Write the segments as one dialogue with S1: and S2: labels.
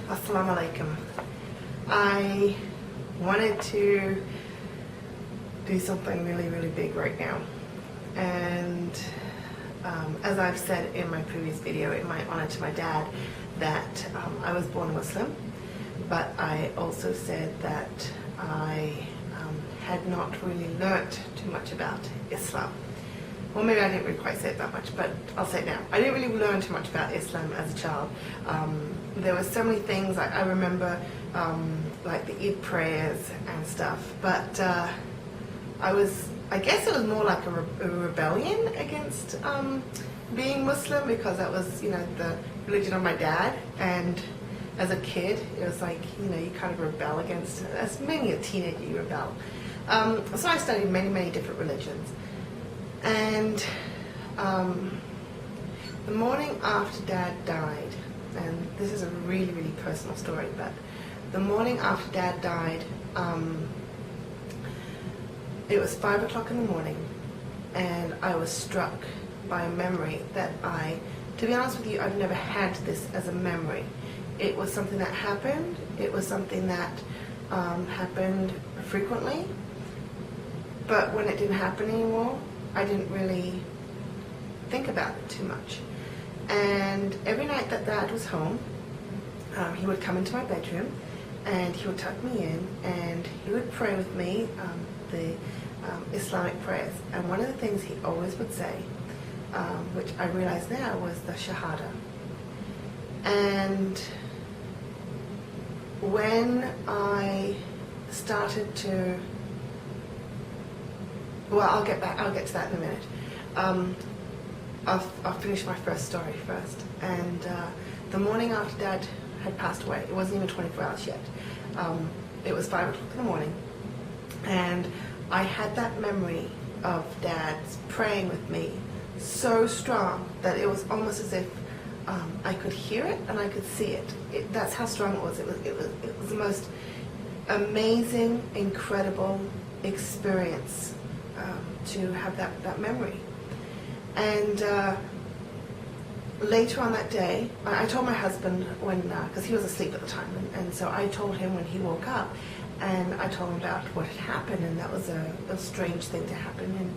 S1: Assalamu alaikum. I wanted to do something really big right now, and as I've said in my previous video, in my honor to my dad, that I was born Muslim, but I also said that I had not really learnt too much about Islam. Well, maybe I didn't really quite say it that much, but I'll say it now. I didn't really learn too much about Islam as a child. There were so many things, I remember like the Eid prayers and stuff, but I guess it was more like a rebellion against being Muslim, because that was, the religion of my dad, and as a kid, it was like, you kind of rebel against it. As many a teenager, you rebel. So I studied many different religions. And the morning after Dad died, and this is a really personal story, but the morning after Dad died, it was 5 o'clock in the morning, and I was struck by a memory that to be honest with you, I've never had this as a memory. It was something that happened. It was something that happened frequently, but when it didn't happen anymore, I didn't really think about it too much. And every night that Dad was home, he would come into my bedroom and he would tuck me in and he would pray with me the Islamic prayers. And one of the things he always would say, which I realize now, was the Shahada. And when I started to, well, I'll get to that in a minute. I'll finish my first story first. And the morning after Dad had passed away, it wasn't even 24 hours yet. It was 5 o'clock in the morning, and I had that memory of Dad's praying with me so strong that it was almost as if I could hear it and I could see it. That's how strong it was. It was the most amazing, incredible experience to have that memory. And later on that day, I told my husband when, because he was asleep at the time, and so I told him when he woke up, and I told him about what had happened, and that was a strange thing to happen, and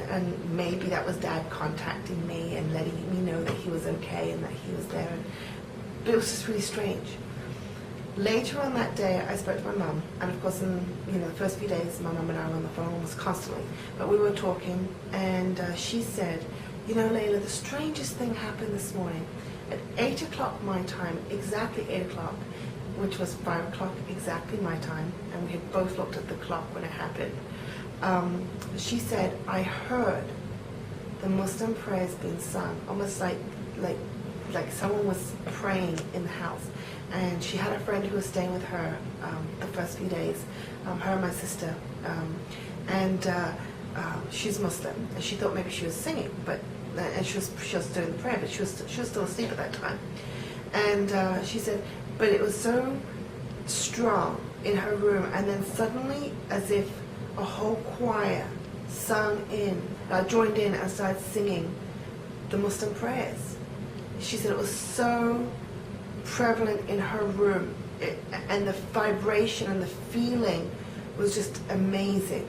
S1: and maybe that was Dad contacting me and letting me know that he was okay and that he was there, but it was just really strange. Later on that day, I spoke to my mum, and of course, in the first few days, my mum and I were on the phone almost constantly. But we were talking, and she said, Leyla, the strangest thing happened this morning. At 8 o'clock my time, exactly 8 o'clock, which was 5 o'clock exactly my time, and we had both looked at the clock when it happened. She said, I heard the Muslim prayers being sung, almost like someone was praying in the house. And she had a friend who was staying with her the first few days, her and my sister, and she's Muslim, and she thought maybe she was singing, and she was doing the prayer, but she was still asleep at that time. And she said, but it was so strong in her room, and then suddenly, as if a whole choir joined in and started singing the Muslim prayers. She said it was so prevalent in her room, and the vibration and the feeling was just amazing.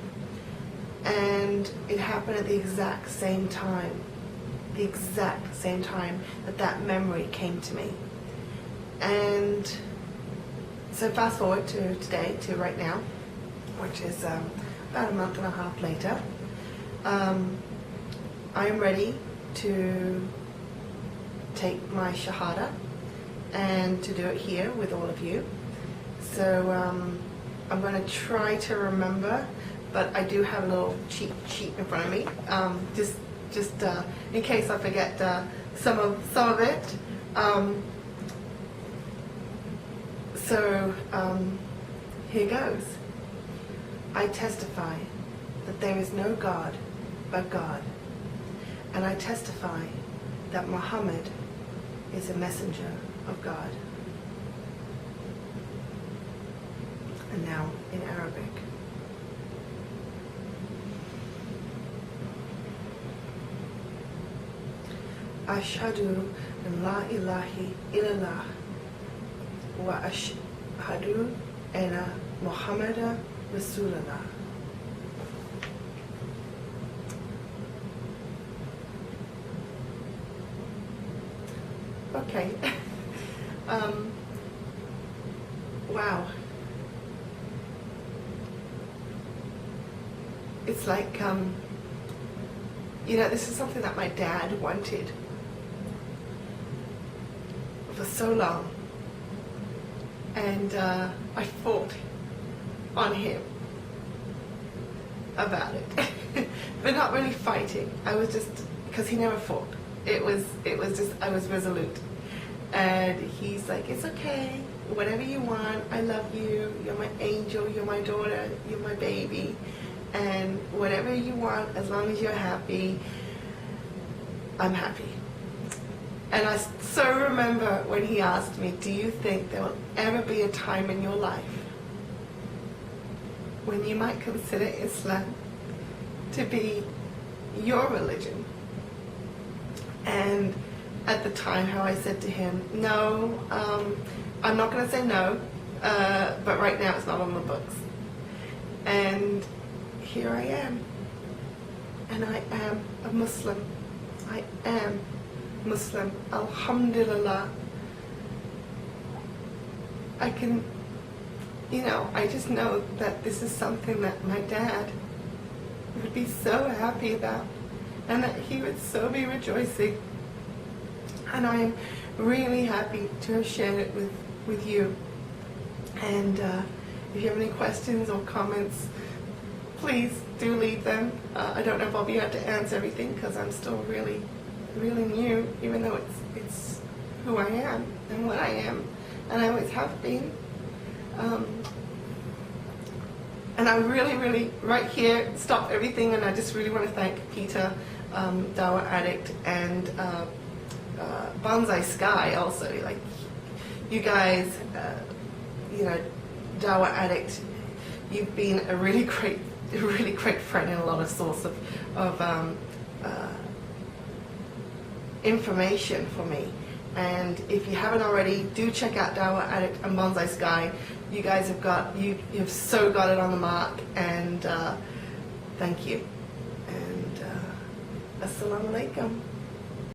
S1: And it happened at the exact same time that memory came to me. And so fast forward to today, to right now, which is about a month and a half later. I am ready to take my Shahada and to do it here with all of you. So I'm going to try to remember, but I do have a little cheat sheet in front of me, just in case I forget some of it. So here goes. I testify that there is no God but God, and I testify that Muhammad is a messenger of God. And now in Arabic. Ashhadu an la ilaha illallah wa ashhadu anna Muhammadan Rasulullah. Okay. Wow. It's like, this is something that my dad wanted for so long. And I fought on him about it. But not really fighting. I was just, because he never fought. It was just, I was resolute. And he's like, it's okay, whatever you want, I love you, you're my angel, you're my daughter, you're my baby, and whatever you want, as long as you're happy, I'm happy. And I so remember when he asked me, do you think there will ever be a time in your life when you might consider Islam to be your religion? And at the time, how I said to him, no, I'm not going to say no, but right now it's not on the books. And here I am. And I am a Muslim. I am Muslim. Alhamdulillah. I can, I just know that this is something that my dad would be so happy about, and that he would so be rejoicing. And I am really happy to have shared it with you. And if you have any questions or comments, please do leave them. I don't know if I'll be able to answer everything because I'm still really, really new, even though it's who I am and what I am, and I always have been. And I really, really, right here, stop everything, and I just really want to thank Peter, Dawa Addict, and Bonsai Sky also. Like, you guys, Dawa Addict, you've been a really great friend and a lot of source of information for me. And if you haven't already, do check out Dawa Addict and Bonsai Sky. You guys you've so got it on the mark, and thank you. And Assalamu alaikum.